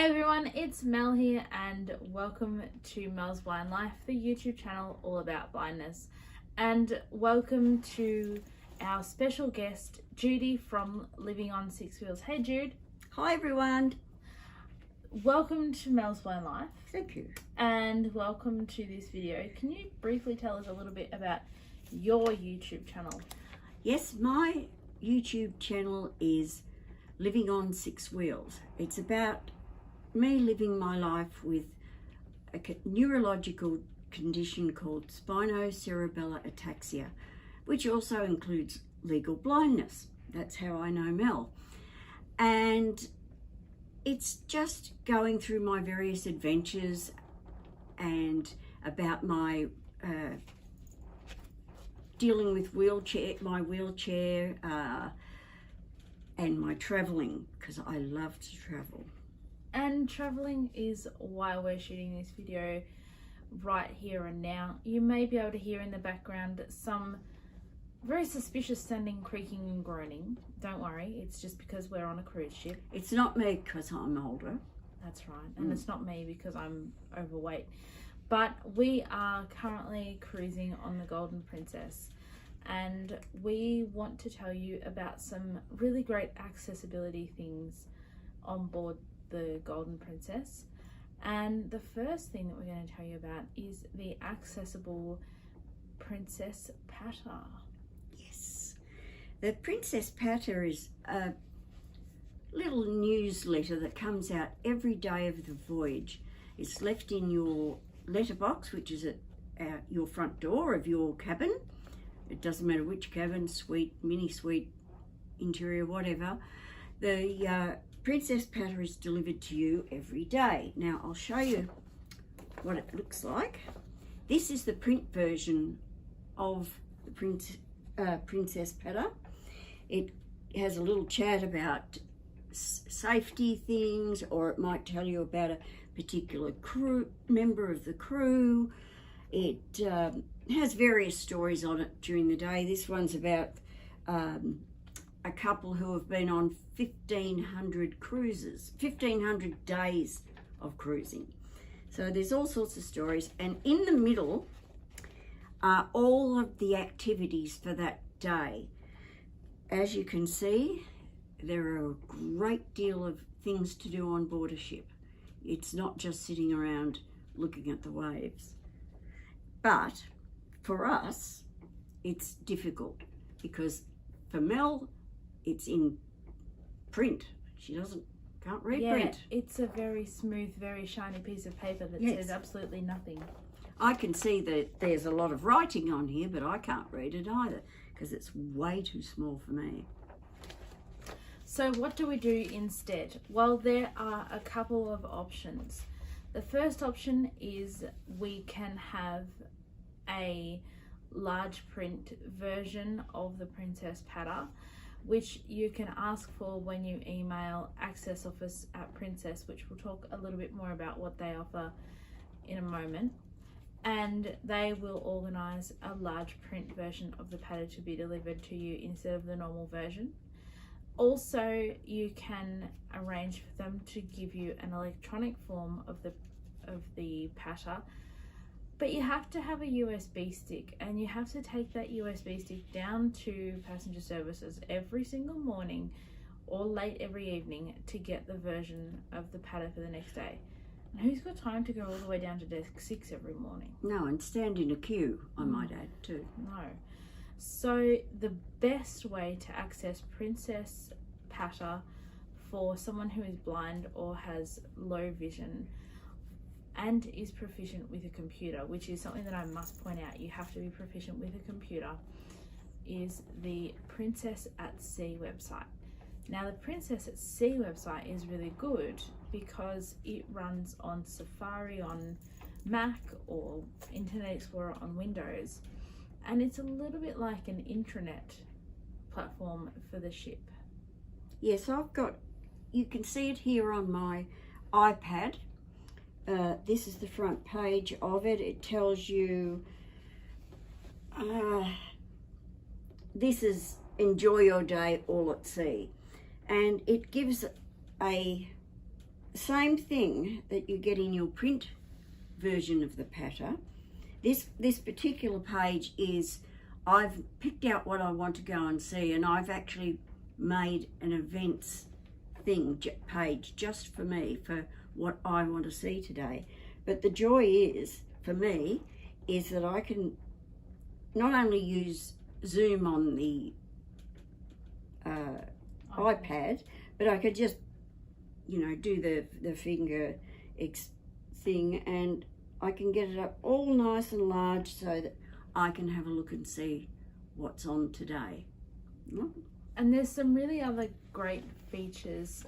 Hey everyone, it's Mel here and welcome to Mel's Blind Life, the YouTube channel all about blindness. And welcome to our special guest, Judy from Living on Six Wheels. Hey Jude. Hi everyone. Welcome to Mel's Blind Life. Thank you. And welcome to this video. Can you briefly tell us a little bit about your YouTube channel? Yes, my YouTube channel is Living on Six Wheels. It's about me living my life with a neurological condition called spinocerebellar ataxia, which also includes legal blindness. That's how I know Mel. And it's just going through my various adventures and about my dealing with my wheelchair and my traveling, because I love to travel. And traveling is why we're shooting this video right here and now. You may be able to hear in the background some very suspicious sounding creaking and groaning. Don't worry, it's just because we're on a cruise ship. It's not me because I'm older. That's right, and it's not me because I'm overweight. But we are currently cruising on the Golden Princess, and we want to tell you about some really great accessibility things on board the Golden Princess. And the first thing that we're going to tell you about is the accessible Princess Patter. Yes, the Princess Patter is a little newsletter that comes out every day of the voyage. It's left in your letterbox, which is at your front door of your cabin. It doesn't matter which cabin, suite, mini suite, interior, whatever. The Princess Patter is delivered to you every day. Now I'll show you what it looks like. This is the print version of the Princess Patter. It has a little chat about safety things, or it might tell you about a particular member of the crew. It has various stories on it during the day. This one's about a couple who have been on 1,500 cruises, 1,500 days of cruising. So there's all sorts of stories, and in the middle are all of the activities for that day. As you can see, there are a great deal of things to do on board a ship. It's not just sitting around looking at the waves. But for us, it's difficult because for Mel, it's in print. She can't read print. It's a very smooth, very shiny piece of paper that says absolutely nothing. I can see that there's a lot of writing on here, but I can't read it either because it's way too small for me. So what do we do instead? Well, there are a couple of options. The first option is we can have a large print version of the Princess Patter, which you can ask for when you email accessoffice@princess, which we'll talk a little bit more about what they offer in a moment. And they will organise a large print version of the patter to be delivered to you instead of the normal version. Also, you can arrange for them to give you an electronic form of the patter, but you have to have a USB stick, and you have to take that USB stick down to passenger services every single morning or late every evening to get the version of the patter for the next day. And who's got time to go all the way down to desk 6 every morning? No, and stand in a queue, I might add too. No. So the best way to access Princess Patter for someone who is blind or has low vision and is proficient with a computer, which is something that I must point out, you have to be proficient with a computer, is the Princess at Sea website. Now the Princess at Sea website is really good because it runs on Safari on Mac or Internet Explorer on Windows, and it's a little bit like an intranet platform for the ship. Yes, you can see it here on my iPad. This is the front page of it. It tells you this is enjoy your day all at sea, and it gives a same thing that you get in your print version of the patter. This particular page is, I've picked out what I want to go and see, and I've actually made an events page just for me, for what I want to see today. But the joy is, for me, is that I can not only use Zoom on the iPad, but I could just, do the finger thing, and I can get it up all nice and large so that I can have a look and see what's on today. And there's some really other great features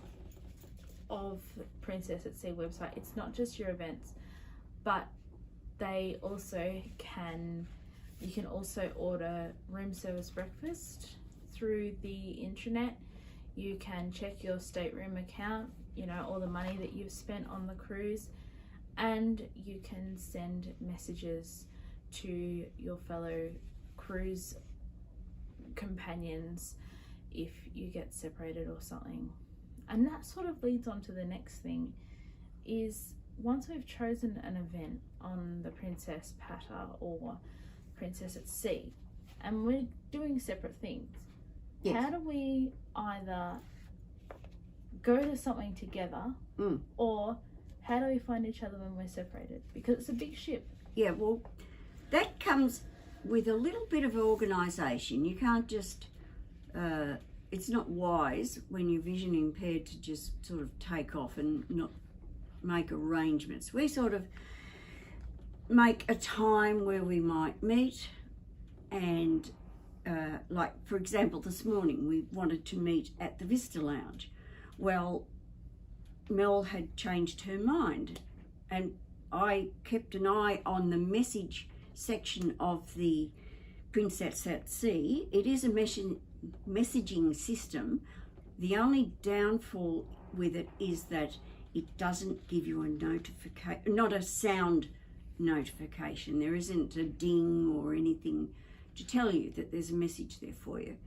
of Princess at Sea website. It's not just your events, but they also you can also order room service breakfast through the intranet. You can check your stateroom account, all the money that you've spent on the cruise, and you can send messages to your fellow cruise companions if you get separated or something. And that sort of leads on to the next thing, is once we've chosen an event on the Princess Patter or Princess at Sea, and we're doing separate things, yes, how do we either go to something together, or how do we find each other when we're separated? Because it's a big ship. Yeah, well, that comes with a little bit of organisation. You can't just, it's not wise when you're vision impaired to just sort of take off and not make arrangements. We sort of make a time where we might meet, and like, for example, this morning we wanted to meet at the Vista Lounge. Well, Mel had changed her mind, and I kept an eye on the message section of the Princess at Sea. It is a messaging system. The only downfall with it is that it doesn't give you a notification, not a sound notification. There isn't a ding or anything to tell you that there's a message there for you.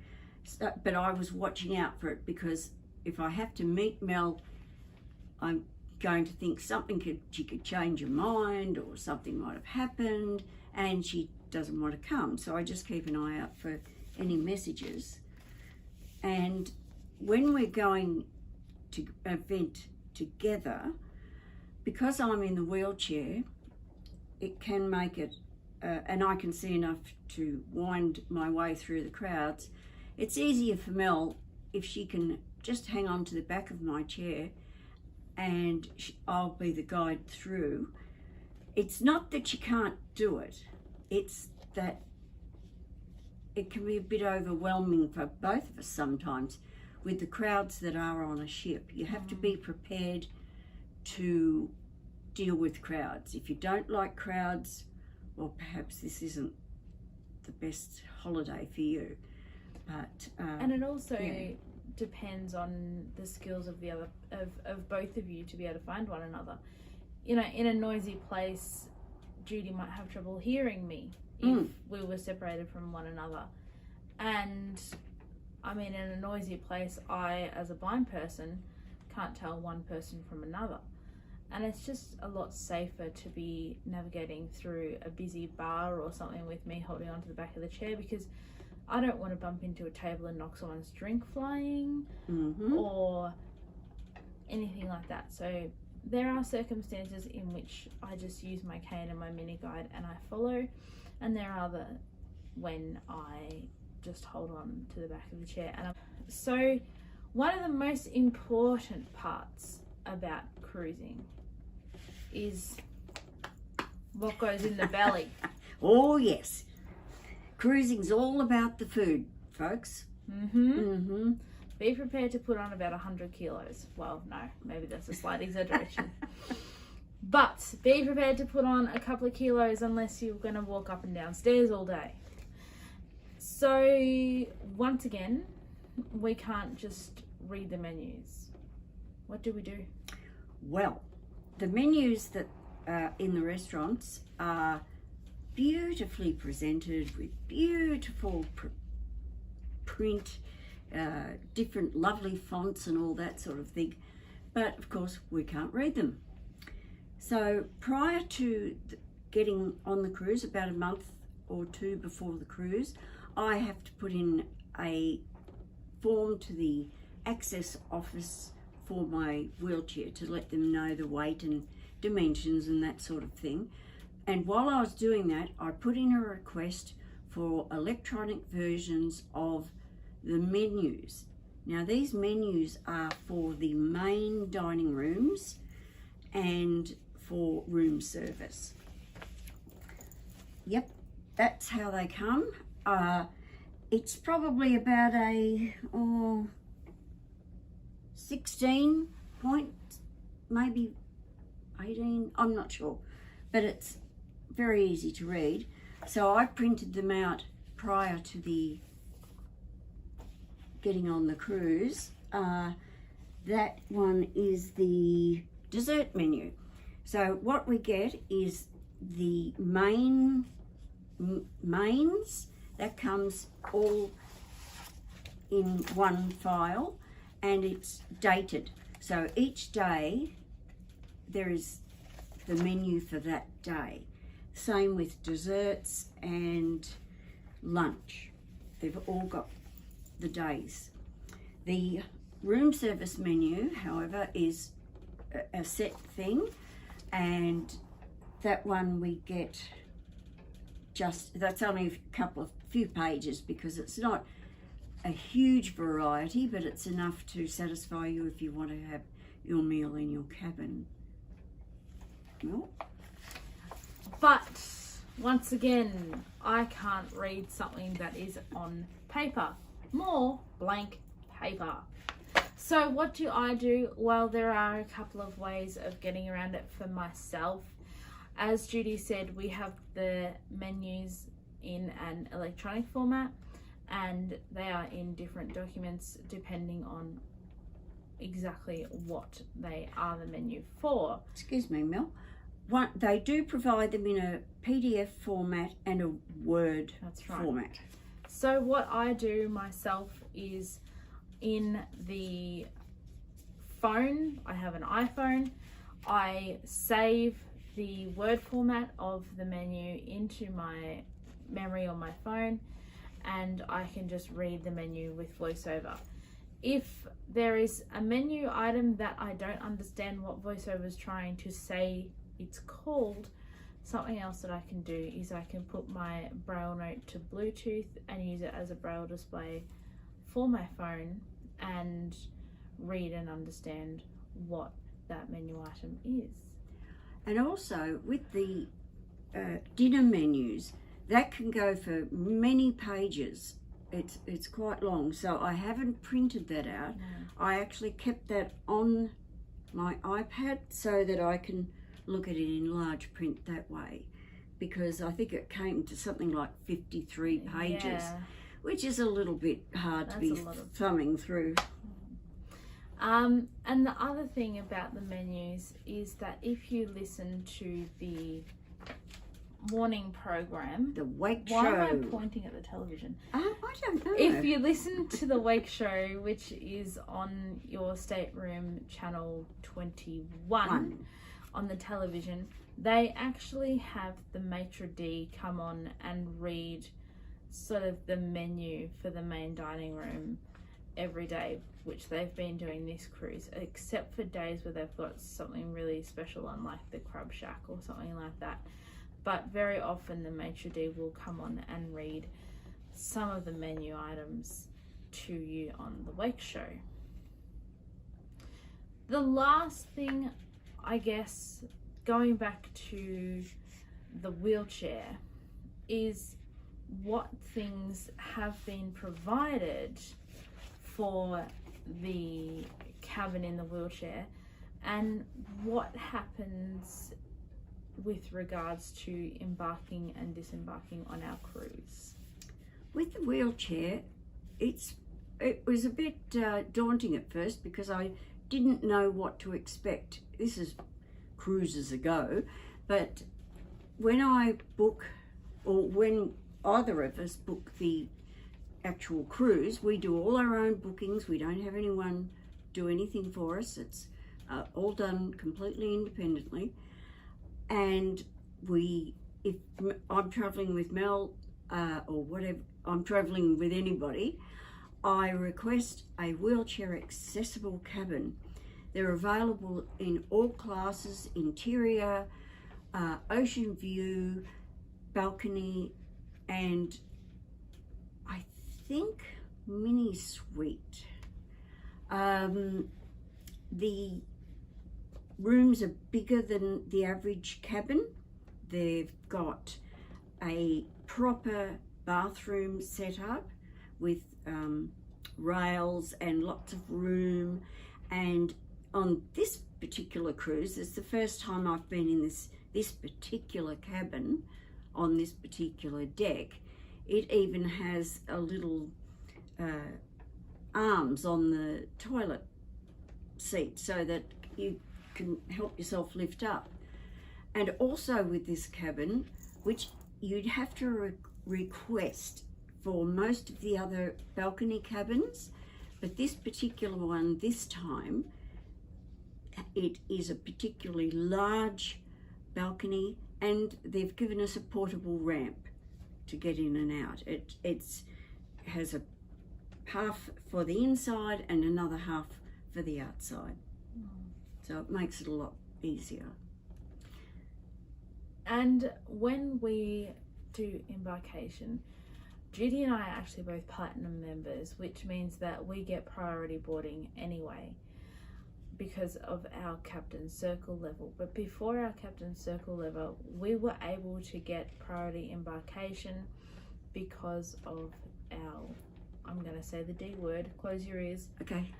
So, but I was watching out for it, because if I have to meet Mel, I'm going to think she could change her mind, or something might have happened and she doesn't want to come. So I just keep an eye out for any messages. And when we're going to an event together, because I'm in the wheelchair, it can make it, and I can see enough to wind my way through the crowds. It's easier for Mel if she can just hang on to the back of my chair, and I'll be the guide through. It's not that she can't do it, it's that it can be a bit overwhelming for both of us sometimes with the crowds that are on a ship. You have to be prepared to deal with crowds. If you don't like crowds, well, perhaps this isn't the best holiday for you. But and it also depends on the skills of the other of both of you to be able to find one another. In a noisy place, Judy might have trouble hearing me if we were separated from one another. And I mean, in a noisy place, I, as a blind person, can't tell one person from another. And it's just a lot safer to be navigating through a busy bar or something with me holding onto the back of the chair, because I don't want to bump into a table and knock someone's drink flying or anything like that. So there are circumstances in which I just use my cane and my mini guide and I follow, and there are other when I just hold on to the back of the chair. And so one of the most important parts about cruising is what goes in the belly. Oh yes, cruising's all about the food, folks. Be prepared to put on about 100 kilos. Well, no, maybe that's a slight exaggeration. But be prepared to put on a couple of kilos unless you're going to walk up and down stairs all day. So once again, we can't just read the menus. What do we do? Well, the menus that in the restaurants are beautifully presented with beautiful print, different lovely fonts and all that sort of thing. but of course we can't read them. So prior to getting on the cruise, about a month or two before the cruise, I have to put in a form to the access office for my wheelchair to let them know the weight and dimensions and that sort of thing. And while I was doing that, I put in a request for electronic versions of the menus. Now these menus are for the main dining rooms and for room service. Yep, that's how they come. It's probably about a 16 point, maybe 18, I'm not sure, but it's very easy to read. So I printed them out prior to the getting on the cruise. That one is the dessert menu. So what we get is the mains that comes all in one file, and it's dated. So each day there is the menu for that day. Same with desserts and lunch. They've all got the days. The room service menu, however, is a set thing, and that one we get that's only a few pages, because it's not a huge variety, but it's enough to satisfy you if you want to have your meal in your cabin. Well, but once again, I can't read something that is on paper. More blank paper. So what do I do? Well, there are a couple of ways of getting around it for myself. As Judy said, we have the menus in an electronic format, and they are in different documents depending on exactly what they are the menu for. Excuse me, Mel. They do provide them in a PDF format and a Word format. So what I do myself is, in the phone, I have an iPhone, I save the Word format of the menu into my memory on my phone, and I can just read the menu with VoiceOver. If there is a menu item that I don't understand what VoiceOver is trying to say it's called, something else that I can do is I can put my Braille note to Bluetooth and use it as a Braille display for my phone and read and understand what that menu item is. And also with the dinner menus, that can go for many pages. It's quite long, so I haven't printed that out. No. I actually kept that on my iPad so that I can look at it in large print that way, because I think it came to something like 53 pages, Yeah. which is a little bit hard to be thumbing through. And the other thing about the menus is that if you listen to the morning program, the Wake Show. Why am I pointing at the television? I don't know. If you listen to the Wake Show, which is on your stateroom channel 21 on the television, they actually have the maitre d' come on and read sort of the menu for the main dining room every day, which they've been doing this cruise, except for days where they've got something really special on, like the Crab Shack or something like that. But very often the maitre d' will come on and read some of the menu items to you on the Wake Show. The last thing, I guess, going back to the wheelchair, is what things have been provided for the cabin in the wheelchair, and what happens with regards to embarking and disembarking on our cruise. With the wheelchair, it was a bit daunting at first, because I didn't know what to expect. This is cruises ago, but when I book, or when either of us book the actual cruise, we do all our own bookings. We don't have anyone do anything for us. It's all done completely independently. And if I'm travelling with Mel or whatever, I'm travelling with anybody, I request a wheelchair accessible cabin. They're available in all classes: interior, ocean view, balcony, and I think mini suite. The rooms are bigger than the average cabin. They've got a proper bathroom set up with rails and lots of room. And on this particular cruise, it's the first time I've been in this particular cabin on this particular deck. It even has a little arms on the toilet seat so that you can help yourself lift up. And also with this cabin, which you'd have to request for most of the other balcony cabins, but this particular one this time, it is a particularly large balcony, and they've given us a portable ramp to get in and out. It has a half for the inside and another half for the outside. So it makes it a lot easier. And when we do embarkation, Judy and I are actually both platinum members, which means that we get priority boarding anyway because of our captain's circle level. But before our captain's circle level, we were able to get priority embarkation because of our, I'm going to say the D word, close your ears. Okay.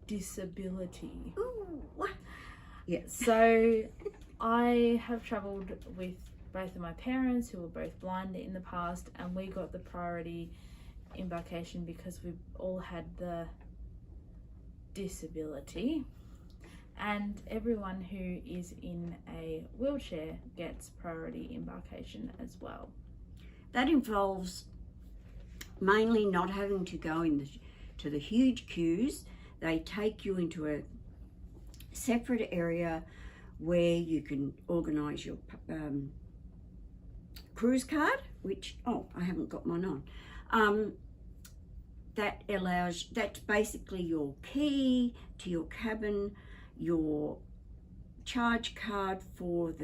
Disability. Ooh, what? Yes. So I have travelled with both of my parents who were both blind in the past, and we got the priority embarkation because we all had the disability, and everyone who is in a wheelchair gets priority embarkation as well. That involves mainly not having to go to the huge queues. They take you into a separate area where you can organise your cruise card, which, I haven't got mine on. That's basically your key to your cabin, your charge card for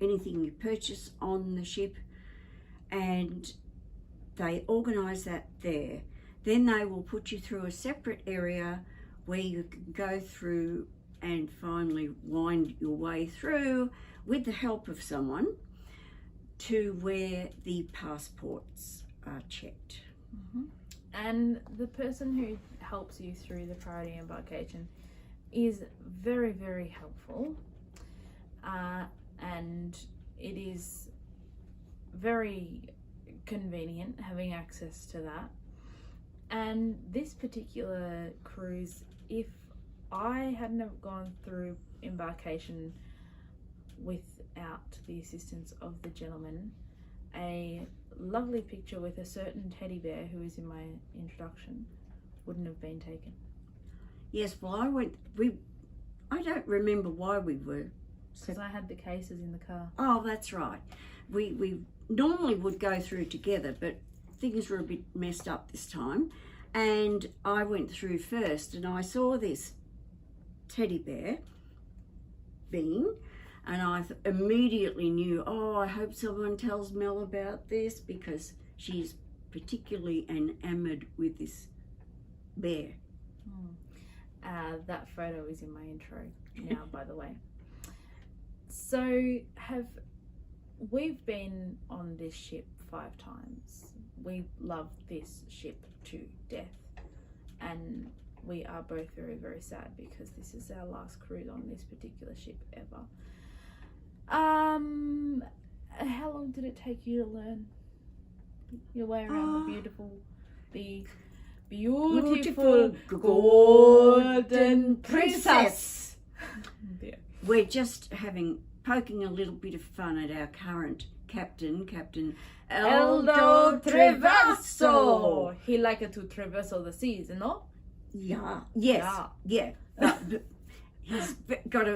anything you purchase on the ship, and they organise that there. Then they will put you through a separate area where you can go through and finally wind your way through with the help of someone to where the passports are checked. Mm-hmm. And the person who helps you through the priority embarkation is very, very helpful, and it is very convenient having access to that. And this particular cruise, if I hadn't have gone through embarkation without the assistance of the gentleman, a lovely picture with a certain teddy bear who is in my introduction wouldn't have been taken. Yes, well, I don't remember why we were. Because I had the cases in the car. Oh, that's right. We normally would go through together, but things were a bit messed up this time. And I went through first, and I saw this teddy bear being, and I immediately knew, I hope someone tells Mel about this, because she's particularly enamored with this bear. That photo is in my intro now, by the way. So we've been on this ship 5 times. We love this ship to death, and we are both very, very sad because this is our last cruise on this particular ship ever. How long did it take you to learn your way around the beautiful golden princess? Yeah. We're just poking a little bit of fun at our current Captain Aldo Traverso. He liked to traverse all the seas, no? Yeah. Yes. Yeah. He's got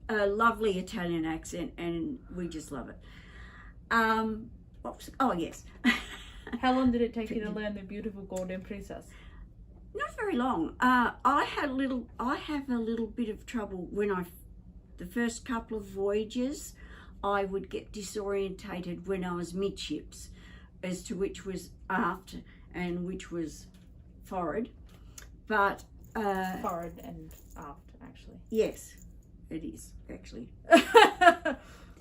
a lovely Italian accent, and we just love it. Oh yes. How long did it take you to learn the beautiful Golden Princess? Not very long. I have a little bit of trouble when the first couple of voyages, I would get disorientated when I was midships as to which was aft and which was forward. But forward and aft, actually. Yes, it is actually.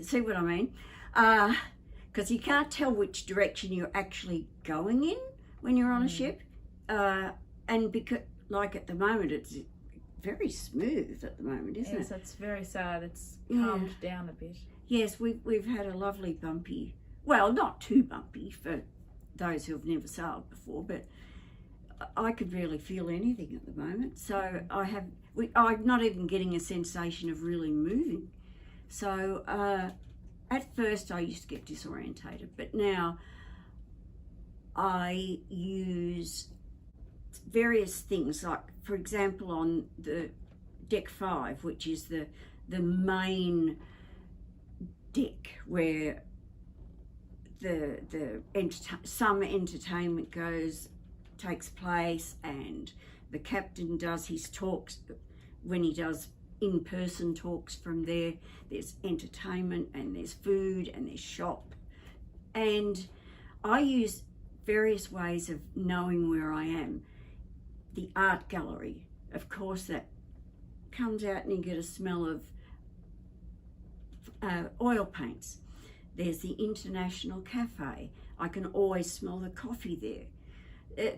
See what I mean? Because you can't tell which direction you're actually going in when you're on a ship. And because, like at the moment, it's very smooth at the moment, isn't it? Yes, that's very sad. It's calmed down a bit. Yes, we've had a lovely bumpy, well, not too bumpy for those who have never sailed before, but I could barely feel anything at the moment. So I'm not even getting a sensation of really moving. So at first I used to get disorientated, but now I use various things, like for example on the deck 5, which is the main deck where some entertainment takes place, and the captain does his talks. When he does in-person talks from there, there's entertainment and there's food and there's shop, and I use various ways of knowing where I am. The art gallery, of course, that comes out and you get a smell of oil paints. There's the International Cafe. I can always smell the coffee there.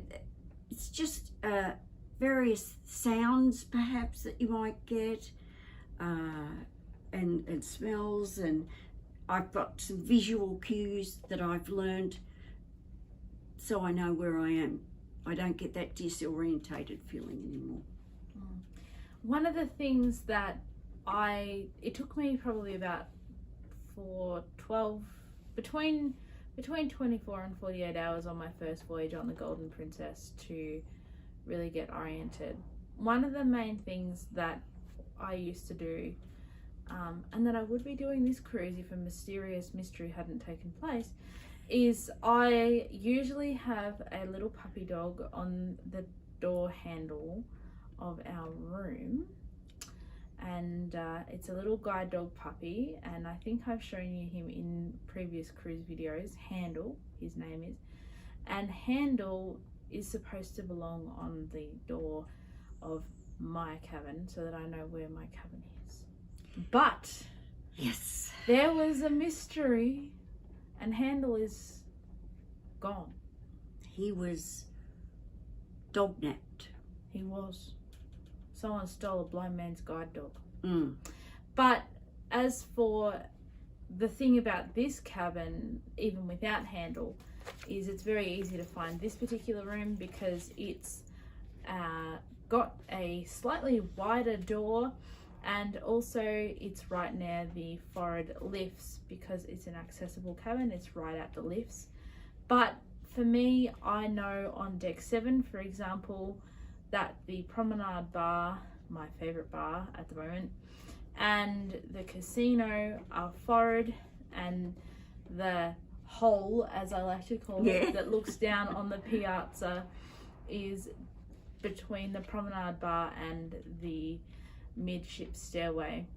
It's just various sounds perhaps that you might get, and smells, and I've got some visual cues that I've learned so I know where I am. I don't get that disorientated feeling anymore. One of the things that it took me probably about between 24 and 48 hours on my first voyage on the Golden Princess to really get oriented. One of the main things that I used to do, and that I would be doing this cruise if a mysterious mystery hadn't taken place, is I usually have a little puppy dog on the door handle of our room, and it's a little guide dog puppy, and I think I've shown you him in previous cruise videos. Handle, his name is, and Handle is supposed to belong on the door of my cabin so that I know where my cabin is. But yes, there was a mystery, and Handle is gone. He was dog-napped. He was. Someone stole a blind man's guide dog. But as for the thing about this cabin, even without Handle, is it's very easy to find this particular room because it's got a slightly wider door, and also it's right near the forward lifts because it's an accessible cabin. It's right at the lifts. But for me, I know on deck 7, for example, that the Promenade Bar, my favourite bar at the moment, and the casino are forward, and the hole, as I like to call it, that looks down on the piazza is between the Promenade Bar and the midship stairway.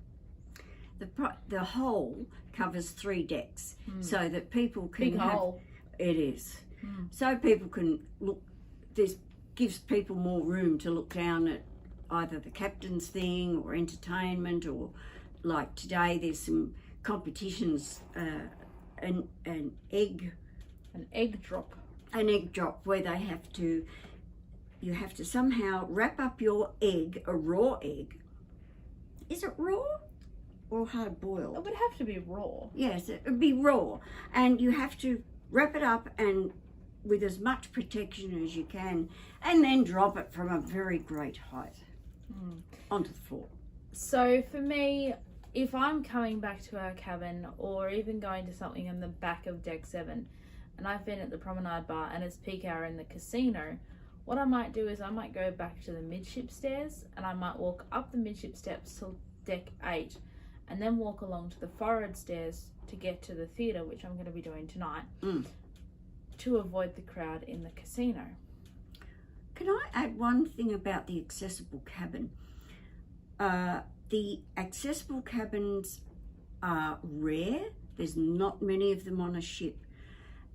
The hole covers 3 decks, so that people can Big hole. It is. So people can look. This gives people more room to look down at either the captain's thing or entertainment, or like today there's some competitions, an egg drop where you have to somehow wrap up your egg, a raw egg. Is it raw or hard boiled? It would have to be raw. Yes, it would be raw, and you have to wrap it up and with as much protection as you can, and then drop it from a very great height onto the floor. So for me, if I'm coming back to our cabin, or even going to something in the back of deck 7, and I've been at the Promenade Bar and it's peak hour in the casino, what I might do is I might go back to the midship stairs, and I might walk up the midship steps to deck 8, and then walk along to the forward stairs to get to the theatre, which I'm going to be doing tonight, to avoid the crowd in the casino. Can I add one thing about the accessible cabin? The accessible cabins are rare. There's not many of them on a ship.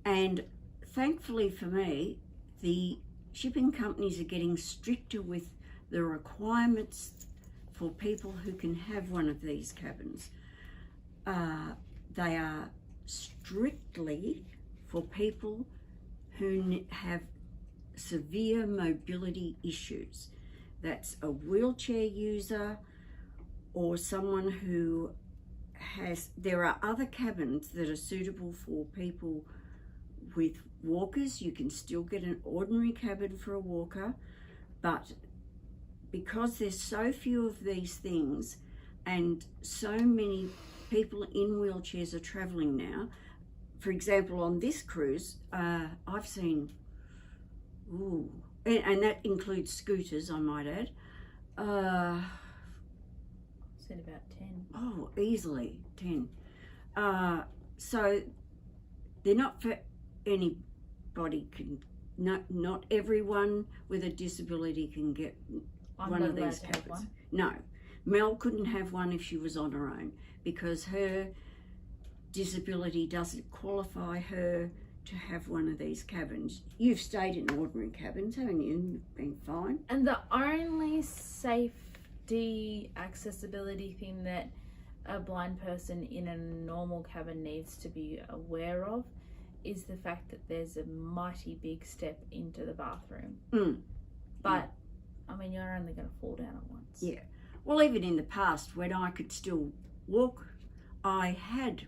And thankfully for me, the shipping companies are getting stricter with the requirements for people who can have one of these cabins. They are strictly for people who have severe mobility issues. That's a wheelchair user or someone who has, there are other cabins that are suitable for people with walkers. You can still get an ordinary cabin for a walker, but because there's so few of these things and so many people in wheelchairs are traveling now, for example, on this cruise, I've seen, and that includes scooters, I might add. Said about 10. Oh, easily 10. So they're not for anybody. Not everyone with a disability can get one of these cabins. No, Mel couldn't have one if she was on her own because her disability doesn't qualify her to have one of these cabins. You've stayed in ordinary cabins, haven't you? You've been fine. And the only safety accessibility thing that a blind person in a normal cabin needs to be aware of is the fact that there's a mighty big step into the bathroom. But I mean, you're only going to fall down at once. Yeah. Well, even in the past when I could still walk, I had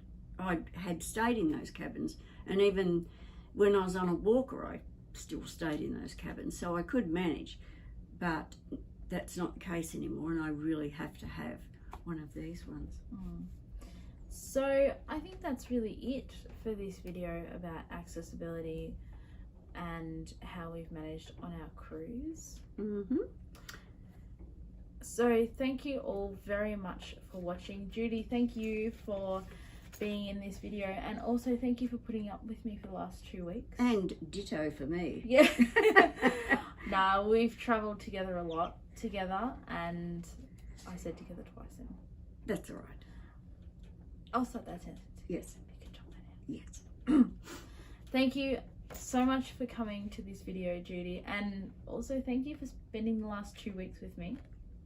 stayed in those cabins, and even when I was on a walker I still stayed in those cabins, so I could manage. But that's not the case anymore, and I really have to have one of these ones. So I think that's really it for this video about accessibility and how we've managed on our cruise. So thank you all very much for watching. Judy, thank you for being in this video, and also thank you for putting up with me for the last 2 weeks. And ditto for me. Yeah. Nah, we've travelled together a lot together, and I said together twice then. That's all right. I'll start that sentence. Yes. You can jump that Yes. Thank you so much for coming to this video, Judy, and also thank you for spending the last 2 weeks with me.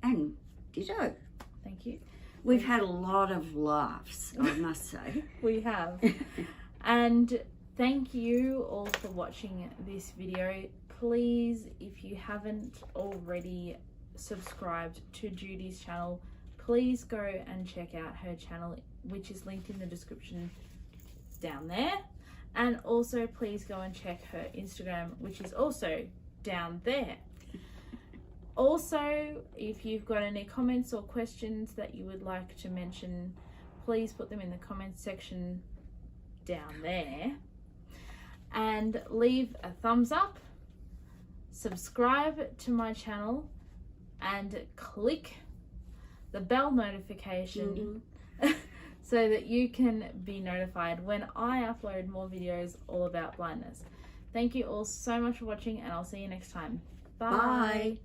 And ditto. Thank you. We've had a lot of laughs, I must say. We have. And thank you all for watching this video. Please, if you haven't already subscribed to Judy's channel, please go and check out her channel, which is linked in the description down there. And also please go and check her Instagram, which is also down there. Also, if you've got any comments or questions that you would like to mention, please put them in the comments section down there. And leave a thumbs up, subscribe to my channel, and click the bell notification so that you can be notified when I upload more videos all about blindness. Thank you all so much for watching, and I'll see you next time. Bye. Bye.